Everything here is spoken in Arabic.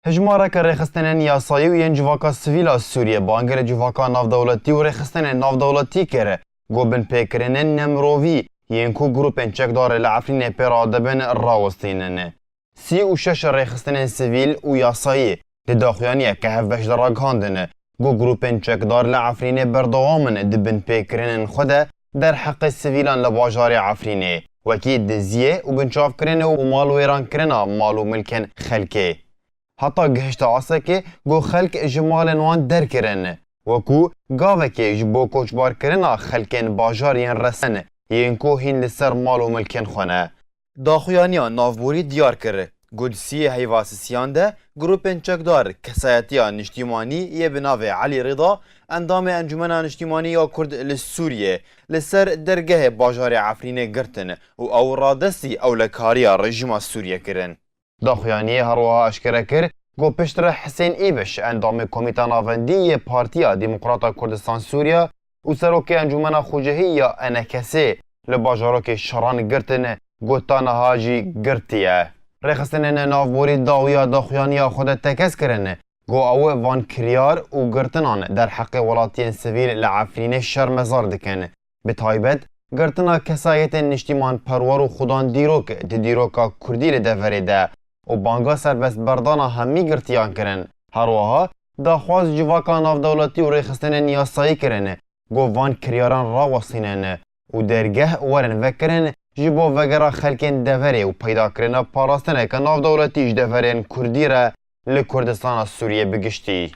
هجمارك رخصتن یاسایی و ین جواکا سویلا سوریه بانگر جواکا نافدولتی و رخصتن نافدولتی کره گوبن پیکرنن نمروی ین کو گروپن چکدار لعفرین پیرادبن راوستینن سی و شش رخصتن سویل و یاسایی داخیانیه که هفش دراغاندن گو گروپن چکدار لعفرین بردوامن دبن پیکرنن خوده در حق سویلان لباجار عفرینه وکی دزیه و بنچاف کرنه و مال ویران کرنه مال و ملکن خلکه حتی گهشت آسه که گو خلک جمال نوان در کرنه وکو گاوه که جبو کوچبار کرنه خلکن باجار ین رسن ین کو هین لسر مال و ملکن خونه داخویانیا نافبوری دیار کرده گودسی هیواسیسیان ده گروپن چکدار کسایتیا نشتیمانی یه بناوه علی رضا اندام انجمن نشتیمانی یا کرد لسوریه لسر درگه باجار عفرینه گرتن و او رادستی اولکاریا رژیم سوریه کرن. داخویانی هروها اشکره کر گو پشتر حسین ایبش اندام کمیته ناوندی پارتیا دموکراتا کردستان سوریا و سروک انجمن خوجهی یا انکسه لباجارک شران گرتن گوتان هاجی گرتیه. رخصتن نافبوری داویا داخویانیا خود تکس کرن گو او وان کریار و گرتنان در حق ولاتین سویل لعفرین شرمزار دکن به تایبت گرتنا کسایت نشتیمان پرور و خودان دیروک دیروکا کردی لدوره ده و بانگا سربست بردانا همی گرتیان کرن هروها داخواز جواکا نافدولتی و رخصتن نیاسایی کرن گو وان کریاران را وصینن و درگه ورن وکرن جبو وگرا خلکن دوره و پیدا کرنا پاراستنه که ناف دولتیش دورین کردی را لکردستان سوریه بگشتی.